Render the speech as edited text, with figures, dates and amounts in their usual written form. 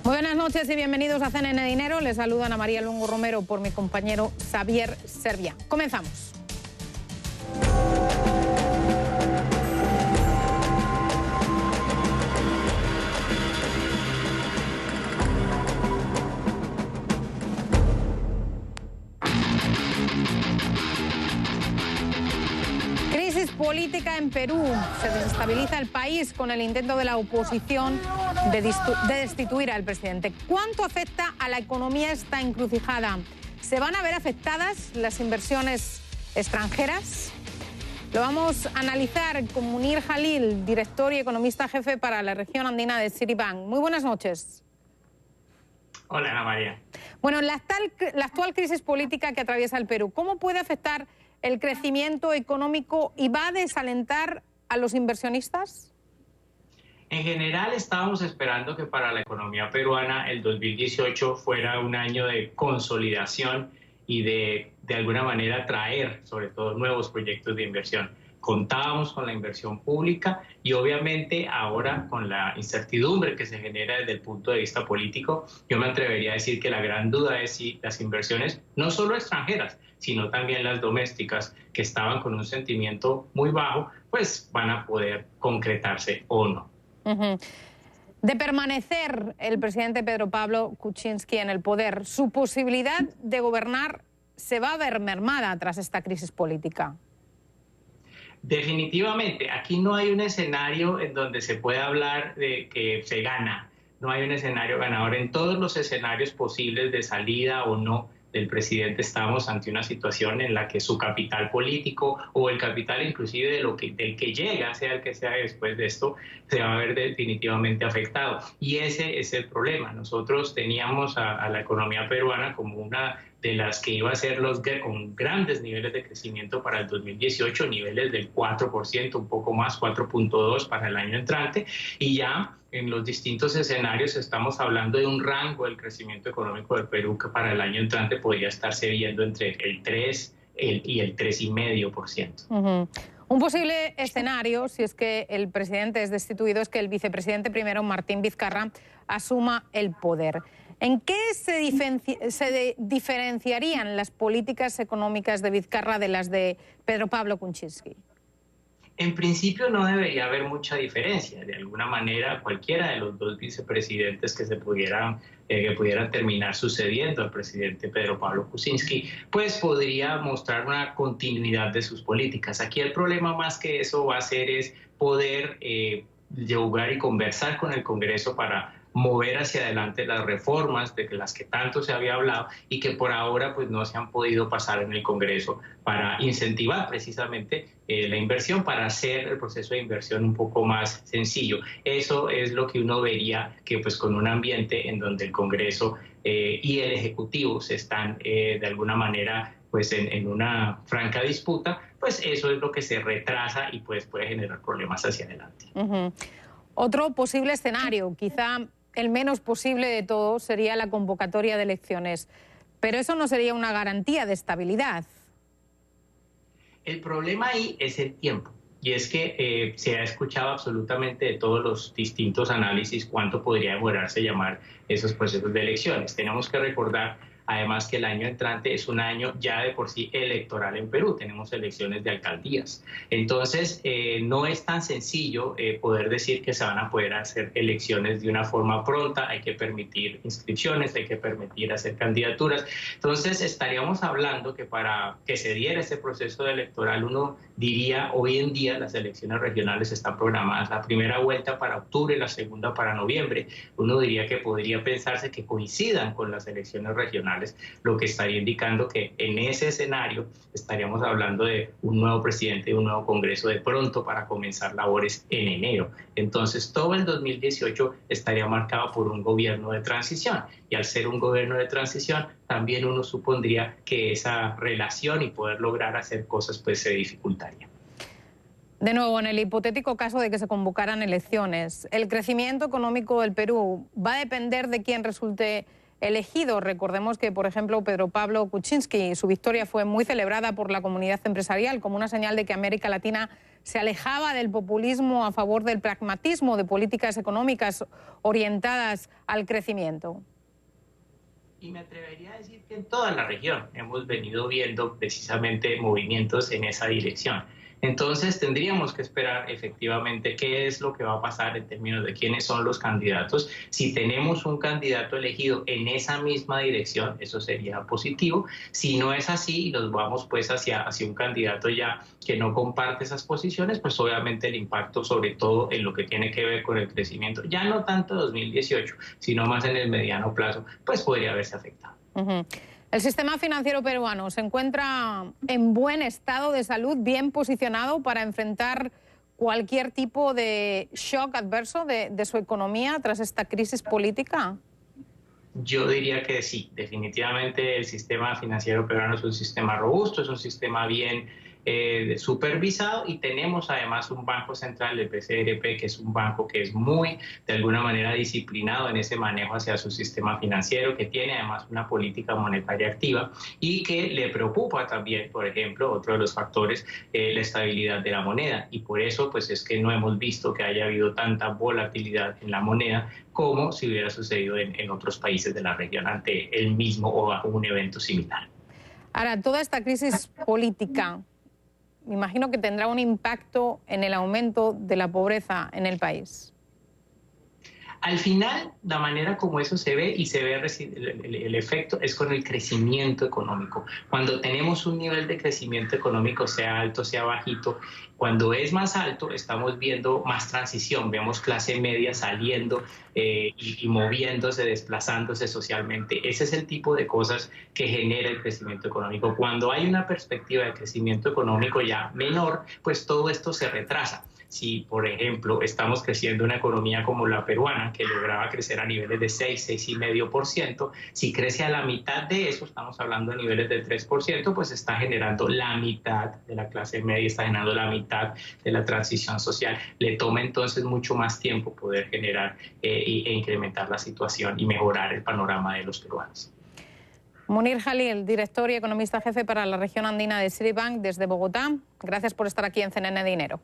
Muy buenas noches y bienvenidos a CNN Dinero. Les saluda Ana María Luengo Romero por mi compañero Xavier Serviá. Comenzamos. Crisis política en Perú. Se desestabiliza el país con el intento de la oposición de destituir al presidente. ¿Cuánto afecta a la economía esta encrucijada? ¿Se van a ver afectadas las inversiones extranjeras? Lo vamos a analizar con Munir Jalil, director y economista jefe para la región andina de Citibank. Muy buenas noches. Hola, Ana María. Bueno, la actual crisis política que atraviesa el Perú, ¿cómo puede afectar el crecimiento económico y va a desalentar a los inversionistas? En general estábamos esperando que para la economía peruana el 2018 fuera un año de consolidación y de alguna manera traer sobre todo nuevos proyectos de inversión. Contábamos con la inversión pública y obviamente ahora con la incertidumbre que se genera desde el punto de vista político, yo me atrevería a decir que la gran duda es si las inversiones, no solo extranjeras, sino también las domésticas, que estaban con un sentimiento muy bajo, pues van a poder concretarse o no. De permanecer el presidente Pedro Pablo Kuczynski en el poder, ¿su posibilidad de gobernar se va a ver mermada tras esta crisis política? Definitivamente, aquí no hay un escenario en donde se pueda hablar de que se gana. No hay un escenario ganador. En todos los escenarios posibles de salida o no del presidente estamos ante una situación en la que su capital político o el capital inclusive del que llega, sea el que sea después de esto, se va a ver definitivamente afectado. Y ese es el problema. Nosotros teníamos a la economía peruana como una de las que iba a ser con grandes niveles de crecimiento para el 2018, niveles del 4%, un poco más, 4.2% para el año entrante, y ya en los distintos escenarios estamos hablando de un rango del crecimiento económico del Perú que para el año entrante podría estarse viendo entre el 3% y el 3,5%. Un posible escenario, si es que el presidente es destituido, es que el vicepresidente primero, Martín Vizcarra, asuma el poder. ¿En qué se diferenciarían las políticas económicas de Vizcarra de las de Pedro Pablo Kuczynski? En principio no debería haber mucha diferencia. De alguna manera, cualquiera de los dos vicepresidentes que pudieran terminar sucediendo al presidente Pedro Pablo Kuczynski, pues podría mostrar una continuidad de sus políticas. Aquí el problema más que eso va a ser es poder llegar y conversar con el Congreso para mover hacia adelante las reformas de las que tanto se había hablado y que por ahora pues no se han podido pasar en el Congreso para incentivar precisamente la inversión, para hacer el proceso de inversión un poco más sencillo. Eso es lo que uno vería que pues con un ambiente en donde el Congreso y el Ejecutivo se están de alguna manera pues en una franca disputa, pues eso es lo que se retrasa y pues puede generar problemas hacia adelante. Otro posible escenario, quizá el menos posible de todos, sería la convocatoria de elecciones. Pero eso no sería una garantía de estabilidad. El problema ahí es el tiempo. Y es que se ha escuchado absolutamente de todos los distintos análisis cuánto podría demorarse llamar esos procesos de elecciones. Tenemos que recordar además que el año entrante es un año ya de por sí electoral en Perú, tenemos elecciones de alcaldías. Entonces, no es tan sencillo poder decir que se van a poder hacer elecciones de una forma pronta, hay que permitir inscripciones, hay que permitir hacer candidaturas. Entonces, estaríamos hablando que para que se diera ese proceso electoral, uno diría, hoy en día las elecciones regionales están programadas, la primera vuelta para octubre, la segunda para noviembre. Uno diría que podría pensarse que coincidan con las elecciones regionales, lo que estaría indicando que en ese escenario estaríamos hablando de un nuevo presidente y un nuevo Congreso de pronto para comenzar labores en enero. Entonces todo el 2018 estaría marcado por un gobierno de transición y al ser un gobierno de transición también uno supondría que esa relación y poder lograr hacer cosas pues se dificultaría. De nuevo, en el hipotético caso de que se convocaran elecciones, ¿el crecimiento económico del Perú va a depender de quién resulte elegido? Recordemos que, por ejemplo, Pedro Pablo Kuczynski, su victoria fue muy celebrada por la comunidad empresarial como una señal de que América Latina se alejaba del populismo a favor del pragmatismo, de políticas económicas orientadas al crecimiento. Y me atrevería a decir que en toda la región hemos venido viendo precisamente movimientos en esa dirección. Entonces tendríamos que esperar efectivamente qué es lo que va a pasar en términos de quiénes son los candidatos. Si tenemos un candidato elegido en esa misma dirección, eso sería positivo. Si no es así y nos vamos pues hacia un candidato ya que no comparte esas posiciones, pues obviamente el impacto sobre todo en lo que tiene que ver con el crecimiento, ya no tanto 2018, sino más en el mediano plazo, pues podría verse afectado. El sistema financiero peruano se encuentra en buen estado de salud, bien posicionado para enfrentar cualquier tipo de shock adverso de su economía tras esta crisis política. Yo diría que sí, definitivamente el sistema financiero peruano es un sistema robusto, es un sistema bien supervisado y tenemos además un banco central, el BCRP, que es un banco que es muy, de alguna manera, disciplinado en ese manejo hacia su sistema financiero, que tiene además una política monetaria activa y que le preocupa también, por ejemplo, otro de los factores, la estabilidad de la moneda. Y por eso pues es que no hemos visto que haya habido tanta volatilidad en la moneda como si hubiera sucedido en otros países de la región ante el mismo o bajo un evento similar. Ahora, toda esta crisis política, me imagino que tendrá un impacto en el aumento de la pobreza en el país. Al final, la manera como eso se ve y se ve el efecto es con el crecimiento económico. Cuando tenemos un nivel de crecimiento económico, sea alto, sea bajito, cuando es más alto, estamos viendo más transición. Vemos clase media saliendo y moviéndose, desplazándose socialmente. Ese es el tipo de cosas que genera el crecimiento económico. Cuando hay una perspectiva de crecimiento económico ya menor, pues todo esto se retrasa. Si, por ejemplo, estamos creciendo una economía como la peruana, que lograba crecer a niveles de 6,5%, si crece a la mitad de eso, estamos hablando de niveles de 3%, pues está generando la mitad de la clase media, está generando la mitad de la transición social. Le toma entonces mucho más tiempo poder generar e incrementar la situación y mejorar el panorama de los peruanos. Munir Jalil, director y economista jefe para la región andina de Citibank desde Bogotá. Gracias por estar aquí en CNN Dinero.